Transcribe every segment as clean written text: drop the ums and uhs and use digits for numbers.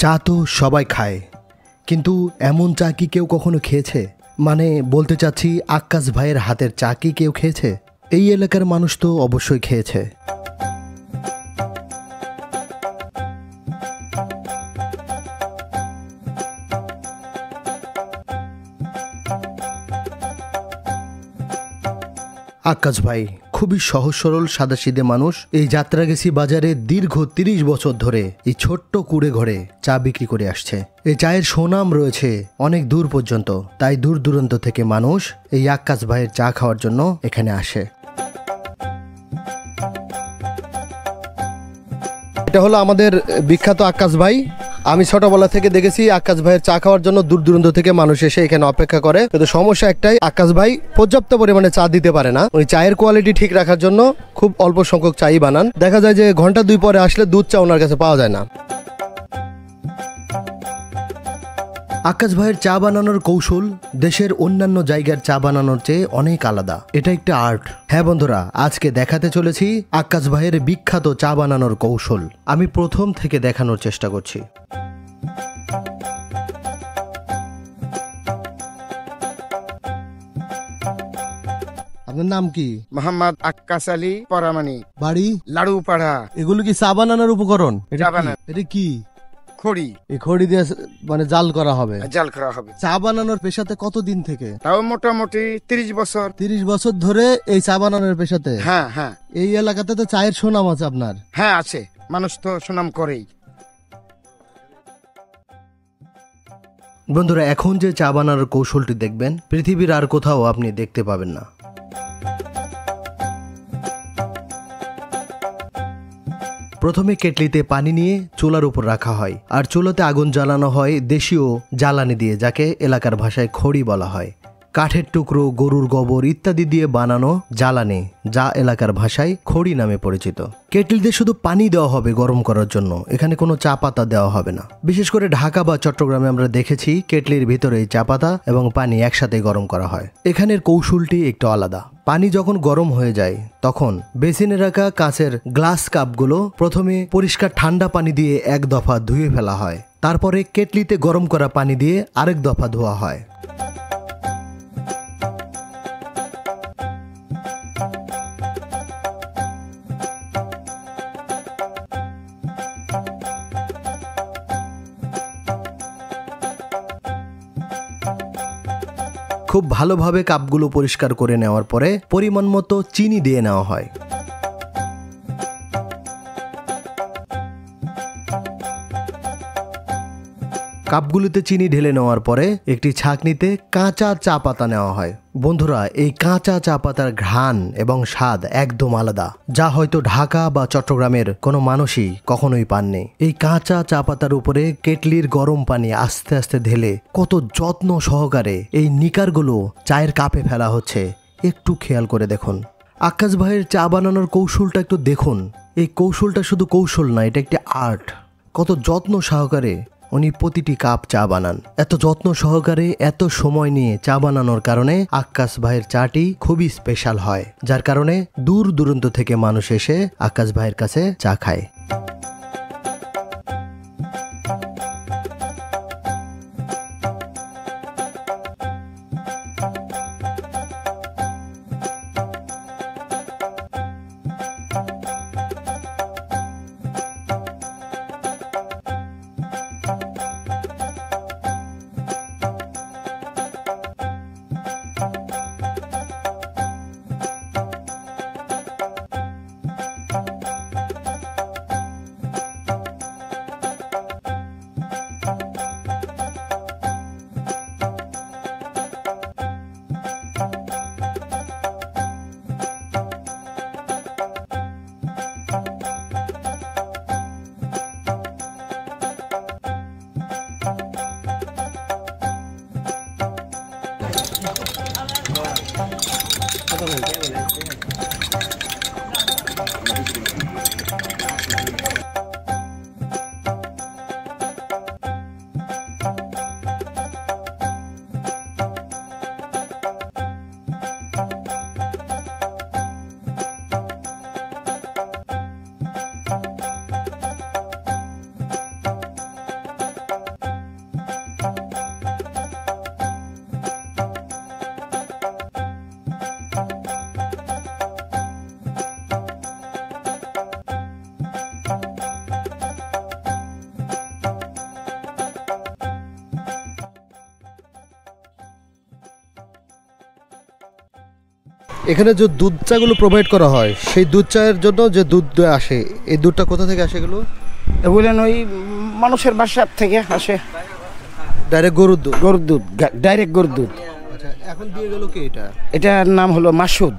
চা তো সবাই খায়, কিন্তু এমন চা কি কেউ কখনো খেয়েছে? মানে বলতে চাচ্ছি, আক্কাস ভাইয়ের হাতের চা কি কেউ খেয়েছে? এই এলাকার মানুষ তো অবশ্যই খেয়েছে। আক্কাস ভাই খুবই সহজ সরল সাদাসিধে মানুষ। এই যাত্রাগেছি বাজারে দীর্ঘ ৩০ বছর ধরে এই ছোট্ট কুড়ে ঘরে চা বিক্রি করে আসছে। এই চায়ের সুনাম রয়েছে অনেক দূর পর্যন্ত, তাই দূর দূরান্ত থেকে মানুষ এই আক্কাস ভাইয়ের চা খাওয়ার জন্য এখানে আসে। এটা হলো আমাদের বিখ্যাত আক্কাস ভাই। আমি ছোটবেলা থেকে দেখেছি আক্কাস ভাইয়ের চা খাওয়ার জন্য দূর দূরান্ত থেকে মানুষ এসে এখানে অপেক্ষা করে। কিন্তু সমস্যা একটাই, আক্কাস ভাই পর্যাপ্ত পরিমাণে চা দিতে পারে না। উনি চায়ের কোয়ালিটি ঠিক রাখার জন্য খুব অল্প সংখ্যক চাই বানান। দেখা যায় যে ঘন্টা ২ পরে আসলে দুধ চা ওনার কাছে পাওয়া যায় না। আক্কাস ভাইয়ের চা বানানোর কৌশল দেশের অন্যান্য জায়গার চা বানানোর চেয়ে অনেক আলাদা। এটা একটা আর্ট। হ্যাঁ বন্ধুরা, আজকে দেখাতে চলেছি আক্কাস ভাইয়ের বিখ্যাত চা বানানোর কৌশল। আমি প্রথম থেকে দেখানোর চেষ্টা করছি। আপনার নাম কি? মোহাম্মদ আক্কাস আলী পরামানি, বাড়ি লাড়ুপাড়া। এগুলো কি চা বানানোর উপকরণ? চা বানানো। এটা কি? খড়ি। এই খড়ি দিয়ে মানে জাল করা হবে? জাল করা হবে। চা বানানোর পেশাতে কতদিন থেকে? তাও মোটামুটি ৩০ বছর। ৩০ বছর ধরে এই চা বানানোর পেশাতে? হ্যাঁ হ্যাঁ। এই এলাকাতে তো চায়ের সুনাম আছে আপনার? হ্যাঁ আছে, মানুষ তো সুনাম করেই। বন্ধুরা, এখন যে চা বানানোর কৌশলটি দেখবেন, পৃথিবীর আর কোথাও আপনি দেখতে পাবেন না। প্রথমে কেটলিতে পানি নিয়ে চুলার উপর রাখা হয়, আর চুলাতে আগুন জ্বালানো হয় দেশীয় জ্বালানি দিয়ে, যাকে এলাকার ভাষায় খড়ি বলা হয়। কাঠের টুকরো, গরুর গোবর ইত্যাদি দিয়ে বানানো জ্বালানি, যা এলাকার ভাষায় খড়ি নামে পরিচিত। কেটলিতে শুধু পানি দেওয়া হবে গরম করার জন্য, এখানে কোনো চা পাতা দেওয়া হবে না। বিশেষ করে ঢাকা বা চট্টগ্রামে আমরা দেখেছি কেটলির ভিতরে চা পাতা এবং পানি একসাথে গরম করা হয়। এখানের কৌশলটি একটু আলাদা। পানি যখন গরম হয়ে যায় তখন বেসিনে রাখা কাঁচের গ্লাস কাপগুলো প্রথমে পরিষ্কার ঠান্ডা পানি দিয়ে এক দফা ধুয়ে ফেলা হয়। তারপরে কেটলিতে গরম করা পানি দিয়ে আরেক দফা ধোয়া হয়। খুব ভালোভাবে কাপগুলো পরিষ্কার করে নেওয়ার পরে পরিমাণ মতো চিনি দিয়ে নেওয়া হয়। কাপগুলোতে চিনি ঢেলে নেওয়ার পরে একটি ছাঁকনিতে কাঁচা চা পাতা নেওয়া হয়। বন্ধুরা, এই কাঁচা চা পাতার ঘ্রাণ এবং স্বাদ একদম আলাদা, যা হয়তো ঢাকা বা চট্টগ্রামের কোনো মানুষই কখনোই পাননি। এই কাঁচা চা পাতার উপরে কেটলির গরম পানি আস্তে আস্তে ঢেলে কত যত্ন সহকারে এই নিকারগুলো চায়ের কাপে ফেলা হচ্ছে, একটু খেয়াল করে দেখুন। আক্কাস ভাইয়ের চা বানানোর কৌশলটা একটু দেখুন। এই কৌশলটা শুধু কৌশল না, এটা একটি আর্ট। কত যত্ন সহকারে উনি প্রতিটি কাপ চা বানান। এত যত্ন সহকারে এত সময় নিয়ে চা বানানোর কারণে আক্কাস ভাইয়ের চাটি খুবই স্পেশাল হয়, যার কারণে দূর দূরান্ত থেকে মানুষ এসে আক্কাস ভাইয়ের কাছে চা খায়। এখানে যে দুধ চাগুলো প্রোভাইড করা হয় সেই দুধ চায়ের জন্য যে দুধ আসে এই দুধটা কোথা থেকে আসে এগুলো? এগুলো ওই মানুষের বাসার থেকে আসে, ডাইরেক্ট গরুর দুধ? গরুর দুধ, ডাইরেক্ট গরুর দুধ। আচ্ছা, এখন দিয়ে গেল কি এটা? এটার নাম হলো মাসুদ।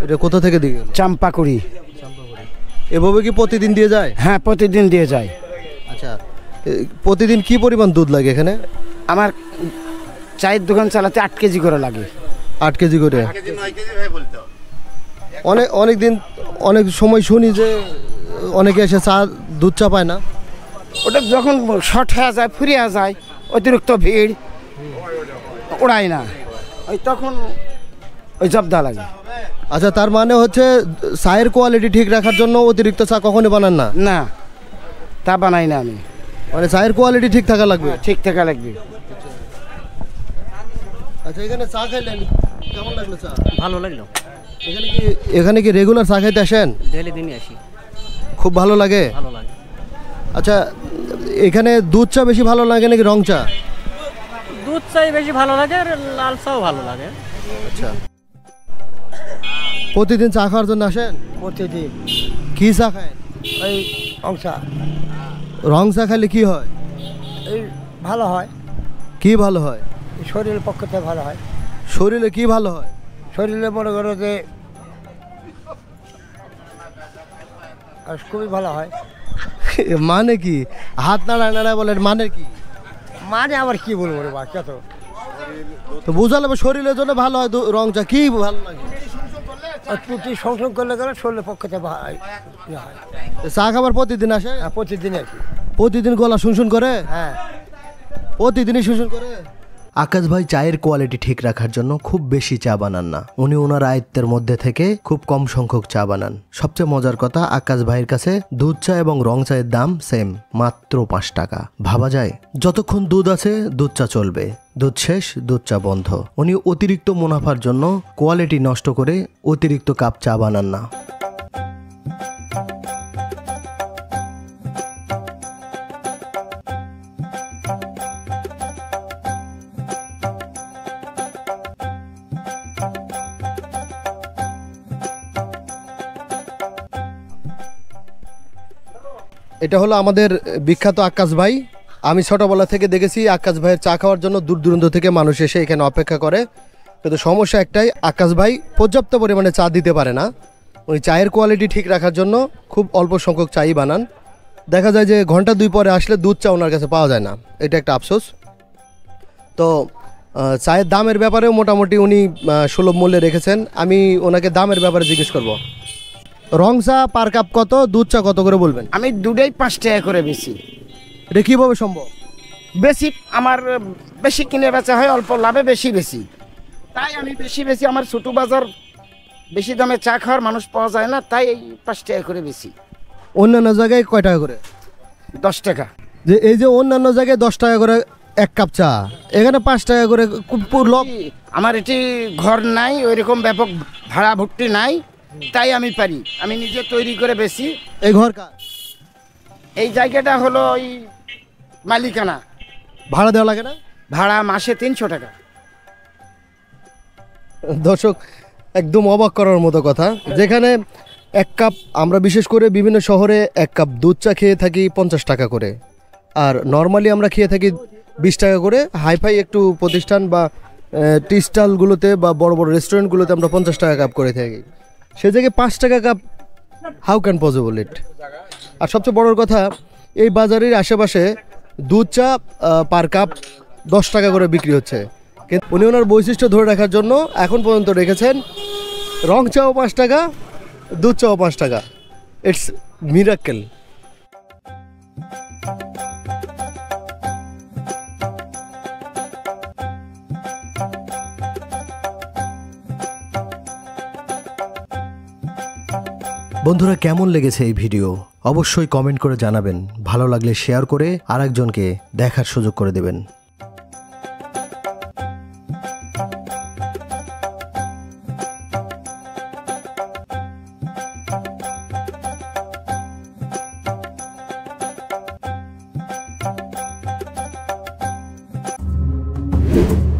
এটা কোথা থেকে দিয়ে গেল? চাম্পাকুড়ি। এভাবে কি প্রতিদিন দিয়ে যায়? হ্যাঁ, প্রতিদিন দিয়ে যায়। আচ্ছা, প্রতিদিন কি পরিমাণ দুধ লাগে এখানে? আমার চায়ের দোকান চালাতে 8 কেজি করে লাগে। 8 কেজি করে? অনেক দিন, অনেক সময় শুনি যে অনেকে এসে চা দুধ চা পায় না। ওটা যখন শর্ট হয়ে যায়, ফুরিয়ে যায়, অতিরিক্ত ভিড়, ওড়ায় না, ওই তখন ওই জব্দা লাগে। আচ্ছা, তার মানে হচ্ছে চায়ের কোয়ালিটি ঠিক রাখার জন্য অতিরিক্ত চা কখনই বানান না? না, তা বানাই না আমি। মানে চায়ের কোয়ালিটি ঠিক থাকা লাগবে? ঠিক থাকা লাগবে। আচ্ছা, এখানে চা খাইলেন, কেমন লাগলো চা? ভালো লাগলো। এখানে কি রেগুলার চা খাইতে আসেন? ডেইলি দিনই আসি। খুব ভালো লাগে? ভালো লাগে। আচ্ছা, এখানে দুধ চা বেশি ভালো লাগে নাকি রং চা? দুধ চাই বেশি ভালো লাগে আর লাল চাও ভালো লাগে। আচ্ছা, প্রতিদিন চা খাওয়ার জন্য আসেন? প্রতিদিন। কি চা খায়? ওই অংশা। রং চা খাইলে কি হয়? এই ভালো হয়, কি ভালো হয়? শরীরের পক্ষে ভালো হয়। শরীরে কি ভালো হয়? শরীরে মনে করো যে খুবই ভালো হয়। মানে কি? হাত নাড়া নাড়া বলেন, মানে কি? মানে আবার কি বলবো রে বাচ্চা, তো বুঝালে শরীরের জন্য ভালো হয় রং চা। কি ভালো লাগে? ত্রুটি সংশোধন করলে গেলে শরীরের পক্ষে চা খাবার প্রতিদিন আসে? প্রতিদিন আর কি। প্রতিদিন গলা শুনশুন করে? হ্যাঁ, প্রতিদিনই শুনশুন করে। আকাশ ভাই চায়ের কোয়ালিটি ঠিক রাখার জন্য খুব বেশি চা বানান না। উনি ওনার আয়ত্তের মধ্যে থেকে খুব কম সংখ্যক চা বানান। সবচেয়ে মজার কথা, আকাশ ভাইয়ের কাছে দুধ চা এবং রং চায়ের দাম সেম, মাত্র 5 টাকা। ভাবা যায়? যতক্ষণ দুধ আছে দুধ চা চলবে, দুধ শেষ দুধ চা বন্ধ। উনি অতিরিক্ত মুনাফার জন্য কোয়ালিটি নষ্ট করে অতিরিক্ত কাপ চা বানান না। এটা হলো আমাদের বিখ্যাত আকাশ ভাই। আমি ছোটবেলা থেকে দেখেছি আকাশ ভাইয়ের চা খাওয়ার জন্য দূর দূরান্ত থেকে মানুষ এসে এখানে অপেক্ষা করে। কিন্তু সমস্যা একটাই, আকাশ ভাই পর্যাপ্ত পরিমাণে চা দিতে পারে না। উনি চায়ের কোয়ালিটি ঠিক রাখার জন্য খুব অল্প সংখ্যক চাই বানান। দেখা যায় যে ঘন্টা 2 পরে আসলে দুধ চা ওনার কাছে পাওয়া যায় না, এটা একটা আফসোস। তো চায়ের দামের ব্যাপারেও মোটামুটি উনি সুলভ মূল্যে রেখেছেন। আমি ওনাকে দামের ব্যাপারে জিজ্ঞেস করব। রং চা পার কাপ কত, দুধ চা কত করে বলবেন? আমি দুটোই 5 টাকা করে বেশি। এটা কীভাবে সম্ভব? বেশি আমার বেশি কিনে বেচা হয়, অল্প লাভে বেশি বেশি, তাই আমি বেশি বেশি। আমার ছোটো বাজার, বেশি দামে চা খাওয়ার মানুষ পাওয়া যায় না, তাই এই 5 টাকা করে বেশি। অন্যান্য জায়গায় কয় টাকা করে? 10 টাকা। যে এই যে অন্যান্য জায়গায় 10 টাকা করে এক কাপ চা, এখানে 5 টাকা করে। আমার এটি ঘর নাই, ওই রকম ব্যাপক ভাড়া ভর্তি নাই, তাই আমি পারি, আমি নিজে তৈরি করে বেশি। এই ঘর কার? এই জায়গাটা হলো ওই মালিকানা। ভাড়া দেওয়া লাগে না? ভাড়া মাসে 300 টাকা। দর্শক, একদম অবাক করার মতো কথা, যেখানে এক কাপ, আমরা বিশেষ করে বিভিন্ন শহরে এক কাপ দুধ চা খেয়ে থাকি 50 টাকা করে, আর নর্মালি আমরা খেয়ে থাকি 20 টাকা করে। হাইফাই একটু প্রতিষ্ঠান বা টি স্টলগুলোতে বা বড় বড় রেস্টুরেন্টগুলোতে আমরা 50 টাকা কাপ করে থাকি। সে জায়গায় 5 টাকা cup, how can possible it? আর সবচেয়ে বড় কথা, এই বাজারের আশেপাশে দুধ চা পার কাপ 10 টাকা করে বিক্রি হচ্ছে। কিন্তু উনি ওনার বৈশিষ্ট্য ধরে রাখার জন্য এখন পর্যন্ত রেখেছেন রং চাও 5 টাকা, দুধ চাও 5 টাকা। It's miracle. বন্ধুরা, কেমন লেগেছে এই ভিডিও? অবশ্যই কমেন্ট করে জানাবেন। ভালো লাগলে শেয়ার করে আরেকজনকে দেখার সুযোগ করে দেবেন। you